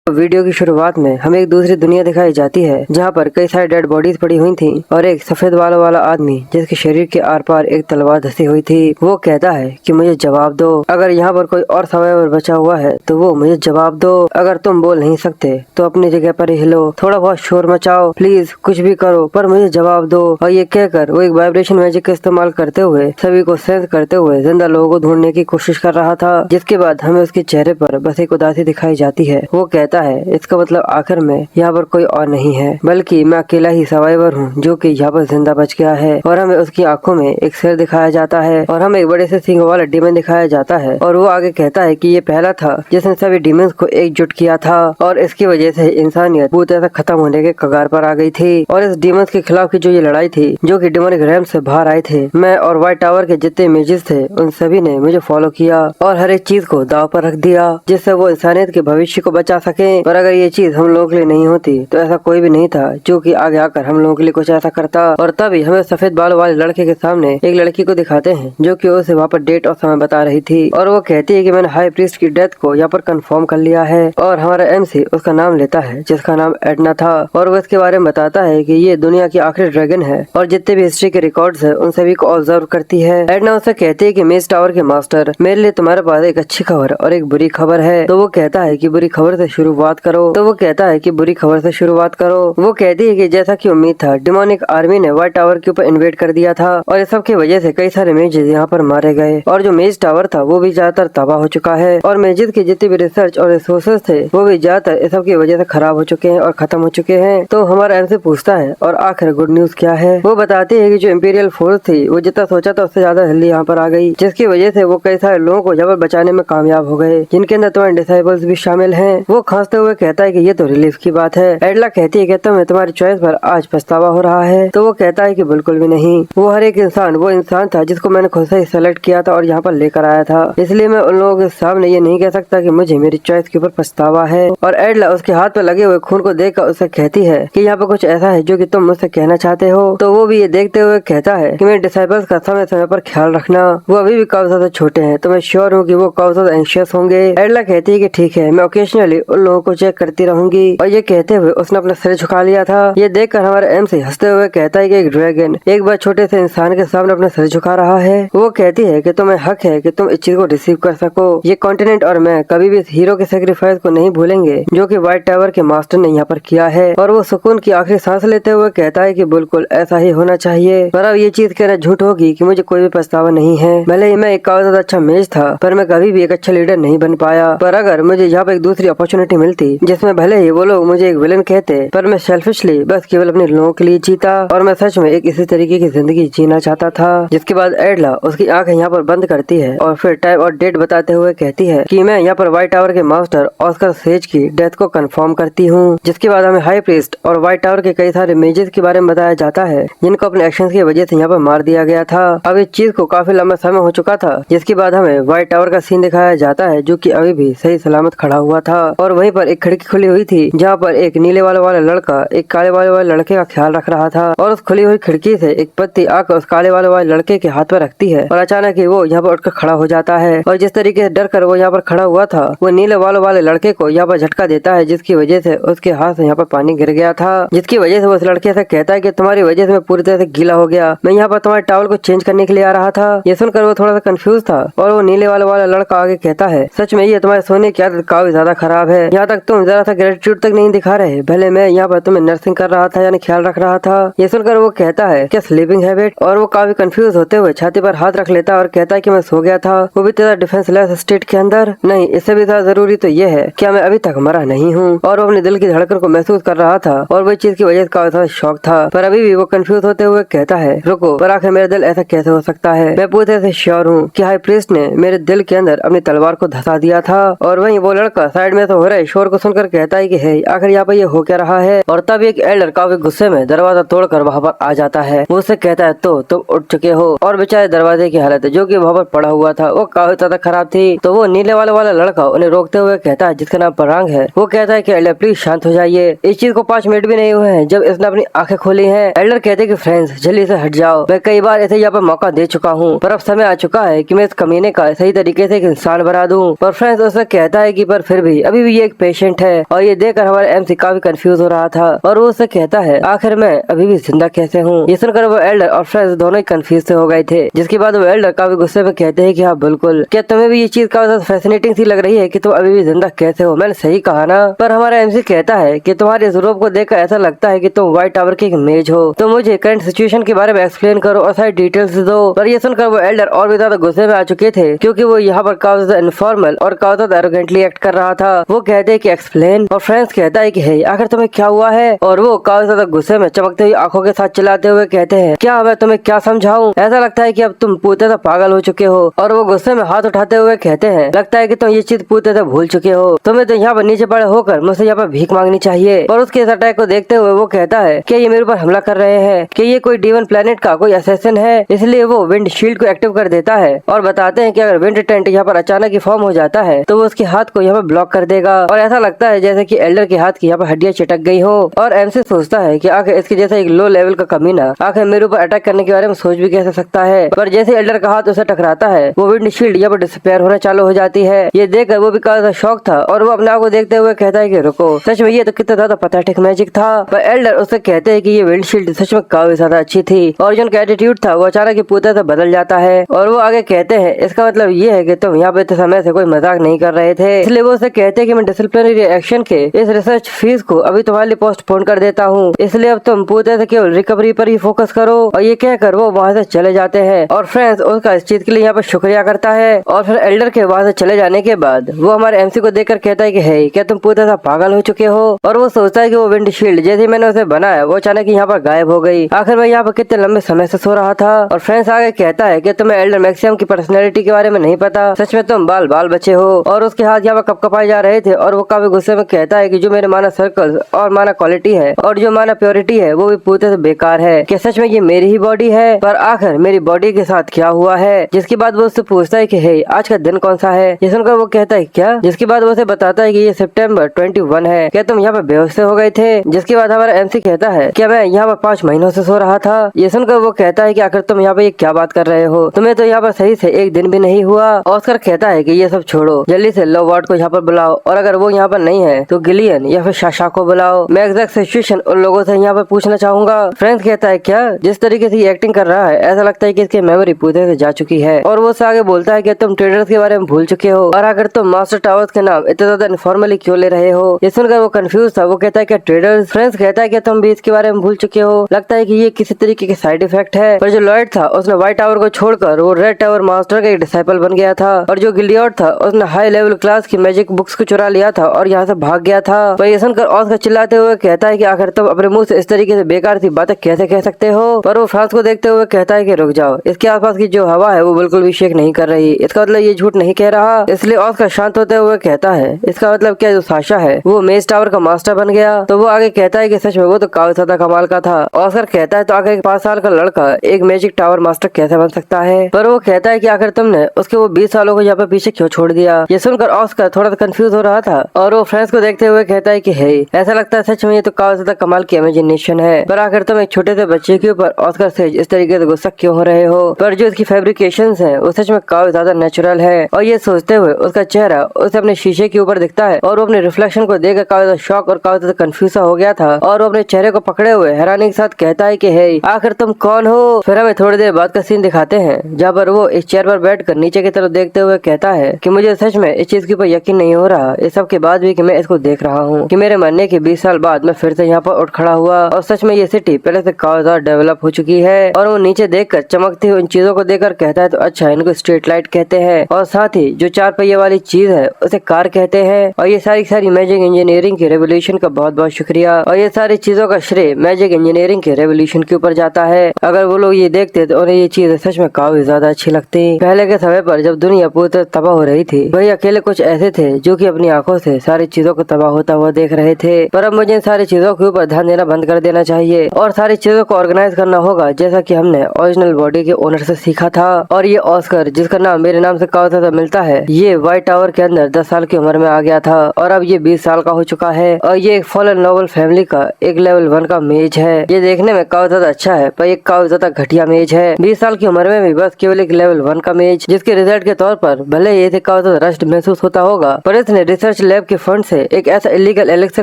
Video की शुरुआत में हमें एक दूसरी दुनिया दिखाई जाती है जहाँ पर कई सारी डेड बॉडीज पड़ी हुई थी और एक सफेद बालों वाला आदमी जिसके शरीर के आर पार एक तलवार धसी हुई थी। वो कहता है कि मुझे जवाब दो, अगर यहाँ पर कोई और सर्वाइवर बचा हुआ है तो वो मुझे जवाब दो। अगर तुम बोल नहीं सकते तो अपनी जगह पर ही हिलो, थोड़ा बहुत शोर मचाओ, प्लीज कुछ भी करो पर मुझे जवाब दो। और ये कहकर वो एक वाइब्रेशन मैजिक का इस्तेमाल करते हुए सभी को सेंस करते हुए जिंदा लोगों को ढूंढने की कोशिश कर रहा था। जिसके बाद हमें उसके चेहरे पर बस एक उदासी दिखाई जाती है। वो कहता है इसका मतलब आखिर में यहाँ पर कोई और नहीं है बल्कि मैं अकेला ही सर्वाइवर हूँ जो कि यहाँ पर जिंदा बच गया है। और हमें उसकी आंखों में एक सिर दिखाया जाता है और हमें एक बड़े से सींग वाला डीमन दिखाया जाता है। और वो आगे कहता है कि ये पहला था जिसने सभी डीमंस को एकजुट किया था और इसकी वजह से इंसानियत पूरी तरह खत्म होने के कगार पर आ गई थी। और इस डीमंस के खिलाफ की जो ये लड़ाई थी जो कि डिमोनिक रैम से बाहर आए थे, मैं और व्हाइट टावर के जितने इमेजेस थे उन सभी ने मुझे फॉलो किया और हर एक चीज को दाव पर रख दिया जिससे वो इंसानियत के भविष्य को बचा सके। पर अगर ये चीज हम लोगों के लिए नहीं होती तो ऐसा कोई भी नहीं था जो कि आगे आकर हम लोगों के लिए कुछ ऐसा करता। और तभी हमें सफेद बालों वाले लड़के के सामने एक लड़की को दिखाते हैं जो कि उसे वहाँ पर डेट और समय बता रही थी और वो कहती है कि मैंने हाई प्रीस्ट की डेथ को यहाँ पर कंफर्म कर लिया है। और हमारा एमसी उसका नाम लेता है जिसका नाम एडना था और वो इसके बारे में बताता है कि ये दुनिया की आखिरी ड्रैगन है और जितने भी हिस्ट्री के रिकॉर्ड्स है उन सभी को ऑब्जर्व करती है। एडना उसे कहती है कि मेज टावर के मास्टर, मेरे लिए तुम्हारे पास एक अच्छी खबर और एक बुरी खबर है। तो वो कहता है कि बुरी खबर से शुरुआत करो। तो वो कहता है कि बुरी खबर से शुरुआत करो। वो कहती है कि जैसा कि उम्मीद था डिमोनिक आर्मी ने व्हाइट टावर के ऊपर इन्वेड कर दिया था और इस सब की वजह से कई सारे मेजेस यहाँ पर मारे गए और जो मेज टावर था वो भी ज्यादातर तबाह हो चुका है और मेजेस के जितने भी रिसर्च और रिसोर्सेज थे वो भी ज्यादातर इस सब की वजह से खराब हो चुके हैं और खत्म हो चुके हैं। तो हमारा एमसी पूछता है और आखिर गुड न्यूज क्या है। वो बताती है कि जो इंपीरियल फोर्स थी वो जितना सोचा था उससे ज्यादा जल्दी यहाँ पर आ गई जिसकी वजह से वो कई सारे लोगों को यहाँ पर बचाने में कामयाब हो गए जिनके अंदर तुम्हारे डिसाइबल्स भी शामिल हैं। वो खांसते हुए कहता है कि ये तो रिलीफ की बात है। एडला कहती है कि तुम्हें तुम्हारी चॉइस पर आज पछतावा हो रहा है। तो वो कहता है कि बिल्कुल भी नहीं, वो हर एक इंसान वो इंसान था जिसको मैंने खुद से ही सेलेक्ट किया था और यहाँ पर लेकर आया था, इसलिए मैं उन लोगों के सामने ये नहीं कह सकता कि मुझे मेरी चॉइस के ऊपर पछतावा है। और एडला उसके हाथ पर लगे हुए खून को देखकर उससे कहती है कि यहाँ पर कुछ ऐसा है जो कि तुम मुझसे कहना चाहते हो। तो वो भी ये देखते हुए कहता है कि मेरे डिसाइबल्स का समय समय पर ख्याल रखना, वो अभी भी काफी ज्यादा छोटे हैं तो मैं श्योर हूँ कि वो काफी ज्यादा एंशियस होंगे। एडला कहती है कि ठीक है, मैं ओकेजनली उन लोगों को चेक करती रहूंगी। और ये कहते हुए उसने अपना सिर झुका लिया था। ये देखकर हमारा एमसी हंसते हुए कहता है कि एक ड्रैगन एक बार छोटे से इंसान के सामने अपना सिर झुका रहा है। वो कहती है कि तुम्हें हक है कि तुम इस चीज को रिसीव कर सको। ये कॉन्टिनेंट और मैं कभी भी इस हीरो के सेक्रीफाइस को नहीं भूलेंगे जो कि व्हाइट टावर के मास्टर ने यहाँ पर किया है। और वो सुकून की आखिरी सांस लेते हुए कहता है कि बिल्कुल ऐसा ही होना चाहिए। पर अब ये चीज कहना झूठ होगी कि मुझे कोई भी पछतावा नहीं है। भले ही मैं एक काफी ज्यादा अच्छा मेज था पर मैं कभी भी एक अच्छा लीडर नहीं बन पाया। पर अगर मुझे यहाँ पर एक दूसरी अपॉर्चुनिटी मिलती जिसमें भले ही वो लोग मुझे एक विलन कहते पर मैं सेल्फिशली बस केवल अपने लोगों के लिए जीता और मैं सच में एक इसी तरीके की जिंदगी जीना चाहता था। जिसके बाद एडला उसकी आंखें यहाँ पर बंद करती है और फिर टाइम और डेट बताते हुए कहती है कि मैं यहाँ पर व्हाइट टावर के मास्टर ऑस्कर सेज की डेथ को कंफर्म करती हूँ। जिसके बाद हमें हाई प्रीस्ट और व्हाइट टावर के कई सारे मेजेस के बारे में बताया जाता है जिनको अपने एक्शन की वजह से यहाँ पर मार दिया गया था। अब इस चीज को काफी लंबा समय हो चुका था। जिसके बाद हमें व्हाइट टावर का सीन दिखाया जाता है जो की अभी भी सही सलामत खड़ा हुआ था और वहीं पर एक खिड़की खुली हुई थी जहाँ पर एक नीले वाला लड़का एक काले वाले लड़के का ख्याल रख रहा था। और उस खुली हुई खिड़की से एक पत्ती आकर उस काले वाले लड़के के हाथ पर रखती है और अचानक ही वो यहाँ पर उठकर खड़ा हो जाता है और जिस तरीके से डर कर वो यहाँ पर खड़ा हुआ था वो नीले वाले लड़के को यहाँ पर झटका देता है जिसकी वजह से उसके हाथ से यहाँ पर पानी गिर गया था। जिसकी वजह से वो उस लड़के से कहता है कि तुम्हारी वजह से मैं पूरी तरह से गीला हो गया, मैं यहाँ पर तुम्हारे टॉवल को चेंज करने के लिए आ रहा था। ये सुनकर वो थोड़ा सा कंफ्यूज था और वो नीले वाला लड़का आगे कहता है सच में ये तुम्हारे सोने की आदत काफी ज्यादा खराब है, यहाँ तक तुम जरा सा ग्रेटिट्यूड तक नहीं दिखा रहे। भले मैं यहाँ पर तुम्हें नर्सिंग कर रहा था यानी ख्याल रख रहा था। ये सुनकर वो कहता है क्या स्लीपिंग हैबिट, और वो काफी कंफ्यूज होते हुए छाती पर हाथ रख लेता है और कहता है कि मैं सो गया था, वो भी तेरा डिफेंसलेस स्टेट के अंदर। नहीं, इससे भी ज्यादा जरूरी तो ये है क्या मैं अभी तक मरा नहीं हूँ। और वो अपने दिल की धड़कन को महसूस कर रहा था और वही चीज की वजह से काफी ज्यादा शौक था। पर अभी भी वो कंफ्यूज होते हुए कहता है रुको, पर आखिर मेरा दिल ऐसा कैसे हो सकता है। मैं पूरी तरह से श्योर हूँ कि हाई प्रीस्ट ने मेरे दिल के अंदर अपनी तलवार को धसा दिया था। और वहीं वो लड़का साइड में तो हो रहे शोर को सुनकर कहता है कि हे आखिर यहाँ पर ये हो क्या रहा है। और तब एक एल्डर काफी गुस्से में दरवाजा तोड़कर वहाँ पर आ जाता है। वो उससे कहता है तो तुम उठ चुके हो। और बेचारे दरवाजे की हालत जो कि वहाँ पर पड़ा हुआ था वो काफी ज्यादा खराब थी। तो वो नीले वाला लड़का उन्हें रोकते हुए कहता है जिसका नाम परांग है, वो कहता है कि एल्डर प्लीज शांत हो जाइए, इस चीज को 5 मिनट भी नहीं हुए हैं जब इसने अपनी आंखें खोली हैं। एल्डर कहते हैं कि फ्रेंड्स जल्दी से हट जाओ, मैं कई बार इसे यहाँ पर मौका दे चुका हूँ पर अब समय आ चुका है कि मैं इस कमीने का सही तरीके से एक इंसान बना दूं। पर फ्रेंड्स उससे कहता है कि पर फिर भी अभी भी ये एक एक पेशेंट है। और ये देखकर हमारा एमसी काफी कंफ्यूज हो रहा था और वो उससे कहता है आखिर मैं अभी भी जिंदा कैसे हूँ। ये सुनकर वो एल्डर और फ्रेंड्स दोनों ही कंफ्यूज से हो गए थे। जिसके बाद वो एल्डर काफी गुस्से में कहते हैं कि हाँ बिल्कुल, क्या तुम्हें भी ये चीज काफी फैसिनेटिंग सी लग रही है कि तुम अभी भी जिंदा कैसे हो? मैंने सही कहा ना? पर हमारा एमसी कहता है कि तुम्हारे इस रूप को देखकर ऐसा लगता है कि तुम व्हाइट टावर की एक इमेज हो, तो मुझे करंट सिचुएशन के बारे में एक्सप्लेन करो और सारी डिटेल्स दो। पर ये सुनकर वो एल्डर और भी ज्यादा गुस्से में आ चुके थे क्योंकि वो यहाँ पर काफी ज्यादा इनफॉर्मल और काफी ज्यादा एरोगेंटली एक्ट कर रहा था। वो कहते हैं कि एक्सप्लेन, और फ्रेंड्स कहता है कि हे आखिर तुम्हें क्या हुआ है? और वो काफी ज्यादा गुस्से में चमकते हुए आंखों के साथ चिल्लाते हुए कहते हैं क्या मैं तुम्हें क्या समझाऊं? ऐसा लगता है कि अब तुम पूते से पागल हो चुके हो। और वो गुस्से में हाथ उठाते हुए कहते हैं लगता है कि तुम ये चीज पूते से भूल चुके हो, तुम्हें तो यहाँ पर नीचे पड़े होकर मुझसे यहाँ पर भीख मांगनी चाहिए। और उसके इस अटैक को देखते हुए वो कहता है कि ये मेरे ऊपर हमला कर रहे हैं, कि ये कोई डीवन प्लेनेट का कोई असैसिन है। इसलिए वो विंड शील्ड को एक्टिव कर देता है और बताते हैं कि अगर विंड टेंट यहाँ पर अचानक ही फॉर्म हो जाता है तो वो उसके हाथ को यहाँ पर ब्लॉक कर देगा। और ऐसा लगता है जैसे कि एल्डर के हाथ की यहाँ पर हड्डियां चिटक गई हो। और एमसी सोचता है कि आखिर इसके जैसा एक लो लेवल का कमीना आखिर मेरे ऊपर अटैक करने के बारे में सोच भी कैसे सकता है। पर जैसे एल्डर का हाथ उसे टकराता है वो विंड शील्ड यहाँ पर डिसअपियर होना चालू हो जाती है। ये देखकर वो भी काफी शौक था और वो अपने आप को देखते हुए कहता है कि रुको, सच में ये तो कितना ज्यादा पैथेटिक मैजिक था। पर एल्डर उससे कहते हैं कि ये विंड शील्ड सच में काफी ज्यादा अच्छी थी। और जो उनका एटीट्यूड था वो अचानक ही पूते से बदल जाता है। और वो आगे कहते हैं इसका मतलब ये है कि तुम यहाँ पे इतने समय से कोई मजाक नहीं कर रहे थे। इसलिए वो उससे कहते हैं कि मैं डिसिप्लिनरी एक्शन के इस रिसर्च फीस को अभी तुम्हारे लिए पोस्टपोन कर देता हूँ, इसलिए अब तुम पूते से केवल रिकवरी पर ही फोकस करो। और ये कहकर वो वहाँ से चले जाते हैं। और फ्रेंड्स उसका इस चीज के लिए यहाँ पर शुक्रिया करता है। और फिर एल्डर के वहाँ से चले जाने के बाद वो हमारे एमसी को देखकर कहता है कि हे क्या तुम पूते से पागल हो चुके हो? और वो सोचता है कि वो विंड शील्ड जैसे मैंने उसे बनाया वो अचानक यहाँ पर गायब हो गई। आखिर मैं यहाँ पर कितने लंबे समय से सो रहा था। और फ्रेंड्स आगे कहता है कि तुम्हें एल्डर मैक्सिमम की पर्सनैलिटी के बारे में नहीं पता, सच में तुम बाल बाल बचे हो। और उसके हाथ यहाँ पर कपकपाए जा रहे थे और वो काफी गुस्से में कहता है कि जो मेरे माना सर्कल और माना क्वालिटी है और जो माना प्योरिटी है वो भी पूते से बेकार है। क्या सच में ये मेरी ही बॉडी है? पर आखिर मेरी बॉडी के साथ क्या हुआ है? जिसके बाद वो उससे पूछता है कि हे आज का दिन कौन सा है? ये सुनकर वो कहता है क्या? जिसके बाद वो उसे बताता है कि ये सितंबर 21 है। क्या तुम यहाँ पर बेहोश से हो गए थे? जिसके बाद हमारा एमसी कहता है क्या मैं यहाँ पर 5 महीनों से सो रहा था। ये सुनकर वो कहता है कि आखिर तुम यहाँ पर ये क्या बात कर रहे हो? तुम्हें तो यहाँ पर सही से एक दिन भी नहीं हुआ। ऑस्कर कहता है कि ये सब छोड़ो, जल्दी से लो वार्ड को यहाँ पर बुलाओ और अगर वो यहाँ पर नहीं है तो गिलियन या फिर शाशा को बुलाओ। मैं एग्जैक्ट सिचुएशन उन लोगों से यहाँ पर पूछना चाहूंगा। फ्रेंड्स कहता है क्या? जिस तरीके से ये एक्टिंग कर रहा है ऐसा लगता है कि इसकी मेमोरी पूरे से जा चुकी है। और वो उससे आगे बोलता है कि तुम ट्रेडर्स के बारे में भूल चुके हो और अगर तुम मास्टर टावर्स के नाम इतना ज्यादा इनफॉर्मली क्यों ले रहे हो? ये सुनकर वो कंफ्यूज था। वो कहता है कि ट्रेडर्स? फ्रेंड्स कहता है कि तुम भी इसके बारे में भूल चुके हो, लगता है कि ये किसी तरीके के साइड इफेक्ट है। पर जो लॉयड था उसने व्हाइट टावर को छोड़कर वो रेड टावर मास्टर का एक डिसाइपल बन गया था। और जो गिलियड था उसने हाई लेवल क्लास की मैजिक बुक्स को चुरा लिया था और यहाँ से भाग गया था। पर ये सुनकर ऑस्कर चिल्लाते हुए कहता है कि आखिर तुम अपने मुंह से इस तरीके से बेकार सी बातें कैसे कह सकते हो? पर वो फ्रांस को देखते हुए कहता है कि रुक जाओ, इसके आसपास की जो हवा है वो बिल्कुल भी शेक नहीं कर रही, इसका मतलब ये झूठ नहीं कह रहा। इसलिए ऑस्कर शांत होते हुए कहता है इसका मतलब क्या जो साशा है वो मेज टावर का मास्टर बन गया? तो वो आगे कहता है कि सच में वो तो काफी ज्यादा कमाल का था। ऑस्कर कहता है तो आखिर 5 साल का लड़का एक मैजिक टावर मास्टर कैसे बन सकता है? पर वो कहता है कि आखिर तुमने उसके वो 20 सालों को यहाँ पे पीछे क्यों छोड़ दिया? ये सुनकर ऑस्कर थोड़ा सा कंफ्यूज हो रहा था और वो फ्रेंड्स को देखते हुए कहता है कि हे ऐसा लगता है सच में ये तो काफी ज्यादा कमाल की इमेजिनेशन है। पर आखिर तुम एक छोटे से बच्चे के ऊपर ऑस्कर से इस तरीके से गुस्सा क्यों हो रहे हो? पर जो इसकी फैब्रिकेशंस हैं वो सच में काफी ज्यादा नेचुरल है। और ये सोचते हुए उसका चेहरा उसे अपने शीशे के ऊपर दिखता है और वो अपने रिफ्लेक्शन को देखकर काफी ज्यादा शॉक और काफी ज्यादा कंफ्यूज हो गया था। और वो अपने चेहरे को पकड़े हुए हैरानी के साथ कहता है कि हे आखिर तुम कौन हो? फिर हमें थोड़ी देर बाद का सीन दिखाते हैं जहाँ पर वो इस चेयर पर बैठकर नीचे की तरफ देखते हुए कहता है कि मुझे सच में इस चीज के ऊपर यकीन नहीं हो रहा, इस सब के बाद भी कि मैं इसको देख रहा हूँ कि मेरे मरने के 20 साल बाद मैं फिर से यहाँ पर उठ खड़ा हुआ और सच में ये सिटी पहले से काफी ज्यादा डेवलप हो चुकी है। और वो नीचे देखकर चमकती हुई इन चीजों को देखकर कहता है तो अच्छा इनको स्ट्रीट लाइट कहते हैं और साथ ही जो 4 पहिए वाली चीज है उसे कार कहते हैं। और ये सारी मैजिक इंजीनियरिंग के रेवोल्यूशन का बहुत बहुत शुक्रिया। और ये सारी चीजों का श्रेय मैजिक इंजीनियरिंग के रेवोल्यूशन के ऊपर जाता है। अगर वो लोग ये देखते तो उन्हें ये चीज सच में काफी ज्यादा अच्छी लगती। पहले के समय पर जब दुनिया पूरी तरह तबाह हो रही थी वही अकेले कुछ ऐसे थे जो कि अपनी आंखों से सारी चीजों को तबाह होता हुआ देख रहे थे। पर अब मुझे इन सारी चीजों के ऊपर ध्यान देना बंद कर देना चाहिए और सारी चीजों को ऑर्गेनाइज करना होगा जैसा कि हमने ओरिजिनल बॉडी के ओनर से सीखा था। और ये ऑस्कर जिसका नाम मेरे नाम से काफी ज्यादा मिलता है ये व्हाइट टावर के अंदर 10 साल की उम्र में आ गया था और अब ये 20 साल का हो चुका है। और ये एक फॉलन नोबल फैमिली का एक लेवल 1 का मेज है। ये देखने में काफी ज्यादा अच्छा है पर एक काफी ज्यादा घटिया मेज है। 20 साल की उम्र में भी बस केवल एक लेवल 1 का मेज जिसके रिजल्ट के तौर पर भले ही इसे काफी ज्यादा रस्ट महसूस होता होगा पर इसने रिसर्च लैब के फंड से एक ऐसा इलीगल एलेक्सर